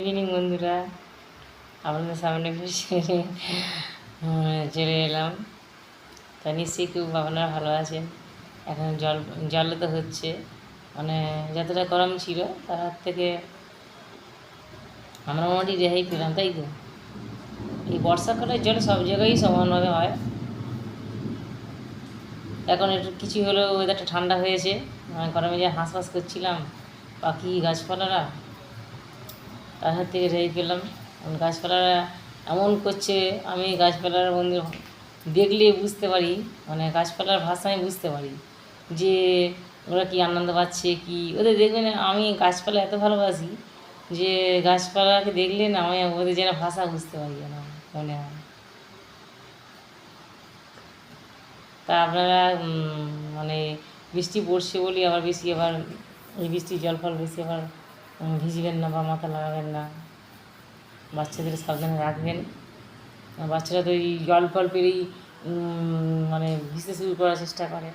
Evening বন্ধুরা, আপনাদের সামনে চলে এলাম। তা নিশ্চয়ই খুব আপনারা ভালো আছেন। এখন জল তো হচ্ছে, মানে যতটা গরম ছিল তার থেকে আমরা মোটামুটি রেহাই পেলাম, তাই তো। এই বর্ষাকালের জল সব জায়গায়ই সমানভাবে হয়। এখন একটু কিছু হলেও ওয়েদারটা ঠান্ডা হয়েছে, গরমে যে হাঁসফাঁস করছিলাম পাখি গাছপালারা, তার হাত থেকে রেহাই পেলাম। গাছপালারা এমন করছে, আমি গাছপালার বন্ধু দেখলে বুঝতে পারি, মানে গাছপালার ভাষা আমি বুঝতে পারি যে ওরা কী আনন্দ পাচ্ছে। কি ওদের দেখবেন, আমি গাছপালা এত ভালোবাসি যে গাছপালাকে দেখলে না আমি ওদের যেন ভাষা বুঝতে পারি, যেন মনে হয়। তা আপনারা মানে বৃষ্টি পড়ছে বলি আবার বেশি, আবার এই বৃষ্টির জল ফল বেশি আবার ভিজবেন না বা মাথা লাগাবেন না। বাচ্চাদের সাবধানে রাখবেন। বাচ্চারা তো এই জল ফল পেলেই মানে ভিজতে শুরু করার চেষ্টা করে।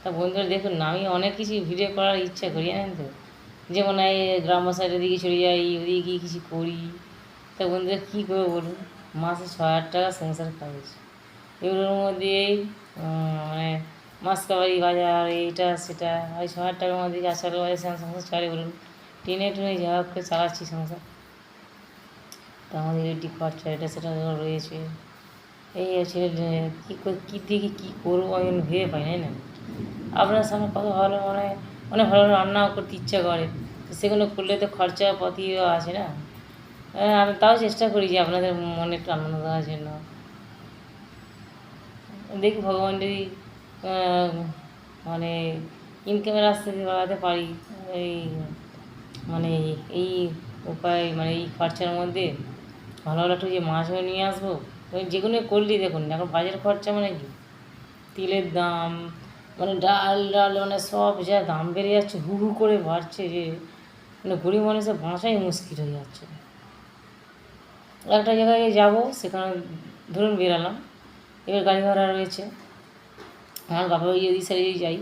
তা বন্ধুরা দেখুন না, আমি অনেক কিছু ভিডিও করার ইচ্ছা করি, জানেন তো। যেমন এই গ্রাম্য সাইডের দিকে চলে যাই, ওদিকে গিয়ে কিছু করি। তা বন্ধুরা কী করবো বলুন, মাসে 6,000 টাকা সংসার খরচ। এগুলোর মধ্যেই মানে মাসকাবারি বাজার, এইটা সেটা, ওই 6,000 টাকার মধ্যে আসার বাজার সংসার চলে বলুন। টেনে টুনে যা করে চালাচ্ছি সংসার। তা আমাদের এটি খরচা এটা সেটা রয়েছে। এই ছেলে কী দিকে কী করবো আমি ভেবে পাই না। আপনার সামনে কত ভালো, মানে অনেক ভালো রান্নাও করতে ইচ্ছা করে, তো সেগুলো করলে তো খরচা পাতিও আছে না। আমি তাও চেষ্টা করি যে আপনাদের মনে একটু আনন্দ দেওয়ার জন্য। দেখি ভগবান যদি মানে ইনকামের রাস্তা দিয়ে বাড়াতে পারি, এই মানে এই উপায়, মানে এই খরচার মধ্যে ভালো ভালো একটু যে মাছও নিয়ে আসবো। ওই যেগুলো করলেই দেখুন এখন বাজার খরচা মানে কি, তেলের দাম, মানে ডাল মানে সব যা দাম বেড়ে যাচ্ছে, হু হু করে বাড়ছে, যে মানে গরিব মানুষের বাঁচাই মুশকিল হয়ে যাচ্ছে। একটা জায়গায় যাব, সেখানে ধরুন বেরালাম, এবার গাড়ি ভাড়া রয়েছে। আমার বাবা ওই যদি সাইডে যাই,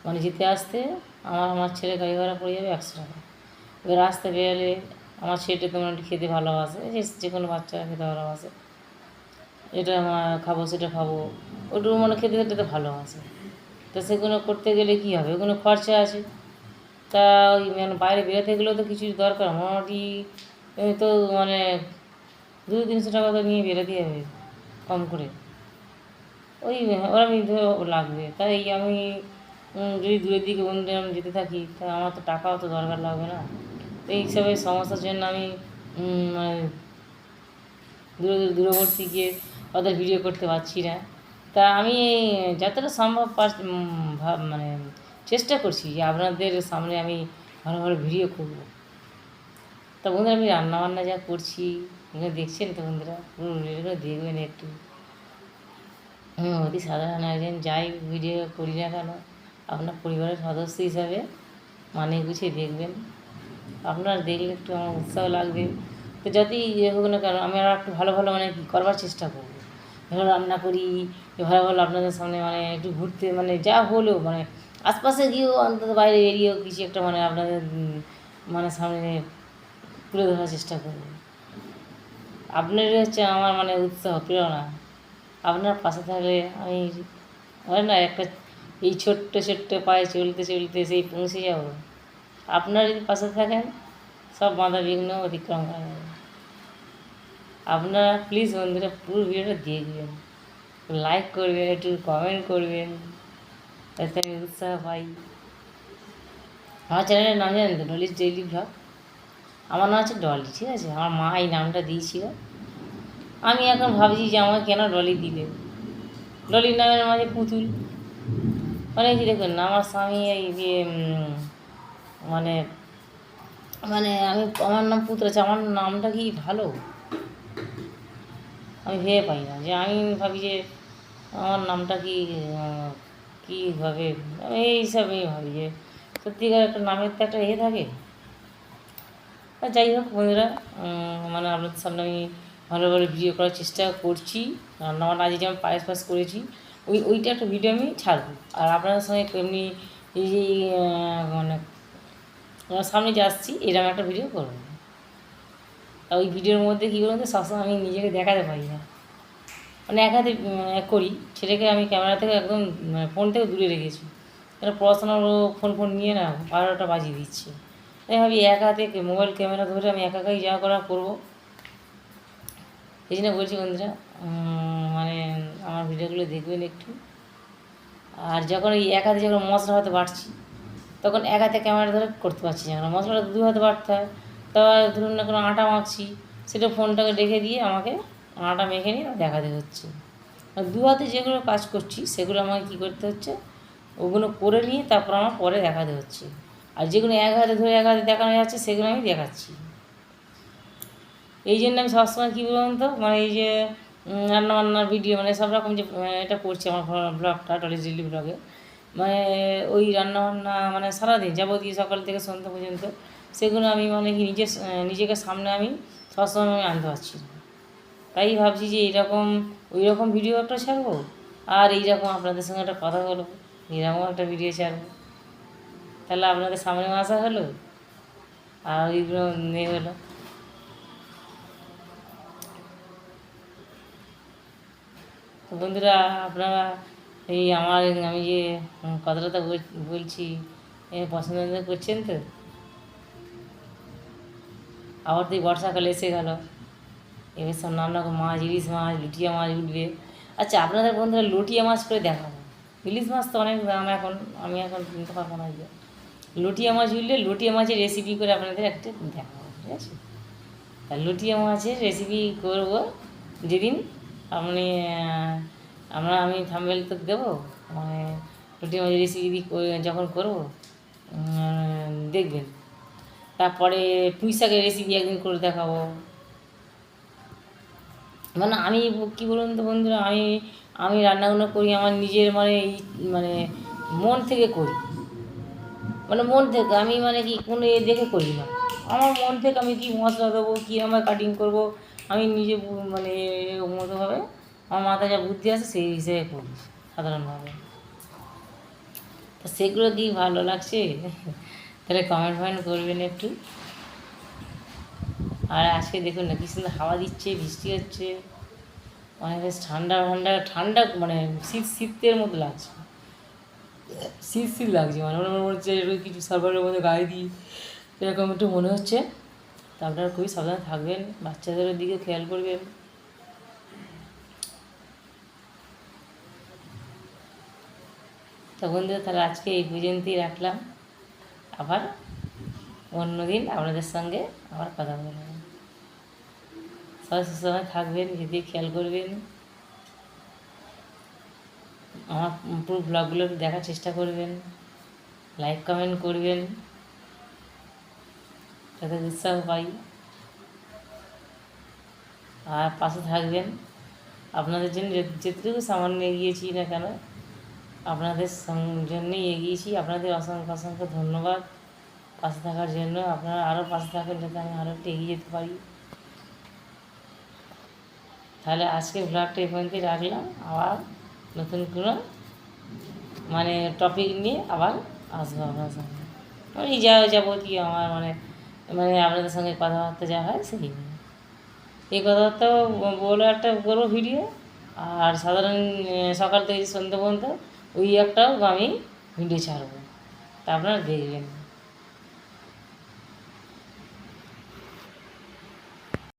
মানে যেতে আসতে আমার ছেলে গাড়ি ভাড়া পড়ে যাবে 100 টাকা। এবার রাস্তা বেরোলে আমার ছেলেটা তো একটু খেতে ভালোবাসে, যে কোনো বাচ্চারা খেতে ভালোবাসে, এটা খাবো সেটা খাবো, ওটু মানে খেতে খেতে তো ভালোবাসে। তো সেগুলো করতে গেলে কী হবে, ওগুলো খরচা আছে। তা ওই মানে বাইরে বেরোতে গেলেও তো কিছু দরকার, মোটামুটি তো মানে 200-300 টাকা তো নিয়ে বেরোতে হবে কম করে, ওই ওরা লাগবে। তাই আমি যদি দূরের দিকে বন্ধুদের আমি যেতে থাকি, তা আমার তো টাকাও তো দরকার লাগবে না। তো এই হিসাবে সমস্যার জন্য আমি মানে দূরবর্তী গিয়ে ওদের ভিডিও করতে পারছি না। তা আমি যতটা সম্ভব মানে চেষ্টা করছি যে আপনাদের সামনে আমি ভালো ভালো ভিডিও করব। তা বন্ধুরা আমি রান্নাবান্না যা করছি এগুলো দেখছেন তো বন্ধুরা, এগুলো দেখবেন একটু। অতি সাধারণ একজন যাই ভিডিও করি না কেন, আপনার পরিবারের সদস্য হিসাবে মানে গুছিয়ে দেখবেন। আপনার দেখলে একটু আমার উৎসাহ লাগবে। তো যতই হোক না কেন, আমি আরও একটু ভালো ভালো মানে করবার চেষ্টা করবো। ভালো রান্না করি, ভালো ভালো আপনাদের সামনে মানে একটু ঘুরতে, মানে যা হলেও মানে আশপাশে গিয়েও অন্তত বাইরে বেরিয়েও কিছু একটা মানে আপনাদের মানে সামনে তুলে ধরার চেষ্টা করবো। আপনারই হচ্ছে আমার মানে উৎসাহ, প্রেরণা। আপনার পাশে থাকলে আমি হয় না একটা এই ছোট্ট ছোট্ট পায়ে চলতে চলতে সেই পৌঁছে যাব। আপনারা যদি পাশে থাকেন, সব বাধা বিঘ্ন অতিক্রম করা যাবে। আপনারা প্লিজ বন্ধুরা পুরো ভিডিওটা দেখবেন, লাইক করবেন, একটু কমেন্ট করবেন, তাতে আমি উৎসাহ পাই। আমার চ্যানেলের নাম জানেন তো, ডলিস ডেইলি ব্লগ। আমার নাম হচ্ছে ডলি, ঠিক আছে। আমার মা এই নামটা দিয়েছিল। আমি এখন ভাবছি যে আমার কেন ডলি দিলে, ডলির নামের মাঝে পুতুল অনেক কি। দেখুন না, আমার স্বামী এই মানে মানে আমার নাম পুতুল আছে, আমার নামটা কি ভালো আমি ভেবে পাই না। যে আমি ভাবি যে আমার নামটা কি কীভাবে, আমি এই হিসাবেই ভাবি যে সত্যিকার একটা নামের তো একটা থাকে। যাই হোক বন্ধুরা, মানে আপনাদের সামনে আমি ভালো ভালো ভিডিও করার চেষ্টা করছি। রান্নাবান্না আজ যেমন পায়েস করেছি, ওইটা একটা ভিডিও আমি ছাড়বো। আর আপনাদের সঙ্গে এমনি এই যে মানে তোমার সামনে যে আসছি এরকম একটা ভিডিও করবো। তা ওই ভিডিওর মধ্যে কী বলুন তো, সবসময় আমি নিজেকে দেখাতে পারি না, মানে এক হাতে করি, সেটাকে আমি ক্যামেরা থেকে একদম ফোন থেকে দূরে রেখেছি। কারণ পড়াশোনার ফোন নিয়ে না 12টা বাজিয়ে দিচ্ছে। তাই ভাবি এক হাতে মোবাইল ক্যামেরা ধরে আমি একা একাই যা করা করবো। এই জন্য বলছি বন্ধুরা, মানে আমার ভিডিওগুলো দেখবেন একটু। আর যখন এই এক হাতে যখন মশলা হয়তো বাটছি, তখন এক হাতে ক্যামেরা ধরে করতে পারছি না, কারণ মশলাটা 2 হাতে বাটতে হয়। তা ধরুন না কোনো আটা মাখছি, সেটা ফোনটাকে রেখে দিয়ে আমাকে আটা মেখে নিয়ে দেখাতে হচ্ছে। আর 2 হাতে যেগুলো কাজ করছি সেগুলো আমাকে কী করতে হচ্ছে, ওগুলো করে নিয়ে তারপর আমার পরে দেখাতে হচ্ছে। আর যেগুলো এক হাতে ধরে এক হাতে দেখানো যাচ্ছে সেগুলো আমি দেখাচ্ছি। এই জন্য আমি সবসময় কী বলুন তো, মানে এই যে রান্নাবান্নার ভিডিও, মানে সব রকম যে এটা করছি আমার ব্লগটা, টলিস ডেইলি ব্লগে, মানে ওই রান্নাবান্না মানে সারাদিন যাবতীয় সকাল থেকে সন্ধ্যা পর্যন্ত, সেগুলো আমি মানে কি নিজেকে সামনে আমি সবসময় আমি আনতে পারছি না। তাই ভাবছি যে এইরকম ওই রকম ভিডিও একটা ছাড়বো, আর এইরকম আপনাদের সঙ্গে একটা কথা বলবো, এরকম একটা ভিডিও ছাড়বো। তাহলে আপনাদের সামনেও আসা হলো, আর ওইগুলো নিয়ে হলো। তো বন্ধুরা, আপনারা এই আমি যে কথাটা বলছি পছন্দ করছেন তো? আবার তো এই বর্ষাকাল এসে গেল, এবার সব নানা রকম মাছ, ইলিশ মাছ, লুটিয়া মাছ উঠবে। আচ্ছা, আপনাদের বন্ধুরা লুটিয়া মাছ করে দেখাবো। ইলিশ মাছ তো অনেক দাম এখন, আমি এখন কিনতে পারবো না। যে লুটিয়া মাছ উঠলে লুটিয়া মাছের রেসিপি করে আপনাদের একটা দেখাবো, ঠিক আছে? আর লুটিয়া মাছের রেসিপি করবো যেদিন আপনি আমি থাম্বনেল তো দেবো, মানে লুটিয়া মাছের রেসিপি যখন করবো দেখবেন। তারপরে পুঁই শাকের রেসিপি একদিন করে দেখাবো। মানে আমি কী বলুন তো বন্ধুরা, আমি রান্নাগুলো করি আমার নিজের মানে মন থেকে করি, মানে মন থেকে আমি মানে কি কোনো দেখে করি না। আমার মন থেকে আমি কী মশলা দেবো, কী আমার কাটিং করব, আমি নিজে মানে মতোভাবে আমার মাথায় যা বুদ্ধি আছে সেই হিসেবে করি সাধারণভাবে। তো সেগুলো কি ভালো লাগছে? তাহলে কমেন্ট করবেন একটু। আর আজকে দেখুন না কি সুন্দর হাওয়া দিচ্ছে, বৃষ্টি হচ্ছে, মানে বেশ ঠান্ডা ঠান্ডা ঠান্ডা, মানে শীতের মতো লাগছে, শীত লাগছে, মানে মনে হচ্ছে কিছু সার্ভারের মধ্যে গায়ে দিই এরকম একটু মনে হচ্ছে। তা আপনারা খুবই সাবধানে থাকবেন, বাচ্চাদের দিকে খেয়াল করবেন। তো বন্ধুরা, তাহলে আজকে এই পর্যন্তই রাখলাম, আবার অন্যদিন আপনাদের সঙ্গে আবার কথা বলবো। সবাই সুস্থভাবে থাকবেন, যদি খেয়াল করবেন, আমার পুরো ব্লগগুলো দেখার চেষ্টা করবেন, লাইক কমেন্ট করবেন যাতে উৎসাহ পাই, আর পাশে থাকবেন। আপনাদের জন্য যেটুকু সামান্য এগিয়েছি না কেন, আপনাদের জন্যই এগিয়েছি। আপনাদের অসংখ্য অসংখ্য ধন্যবাদ পাশে থাকার জন্য। আপনারা আরও পাশে থাকেন যাতে আমি আরও একটু এগিয়ে যেতে পারি। তাহলে আজকে ব্লগটা এই পর্যন্তই রাখলাম, আবার নতুন কোনো মানে টপিক নিয়ে আবার আসবো আপনার সঙ্গে। মানে যাবতীয় আমার মানে আপনাদের সঙ্গে কথাবার্তা যা হয় সেই নিয়ে এই কথাবার্তা বলে একটা করবো ভিডিও। আর সাধারণ সকাল থেকে সন্ধ্যা পর্যন্ত ওই একটাও আমি ভিডিও ছাড়বো, তা আপনারা দেখবেন।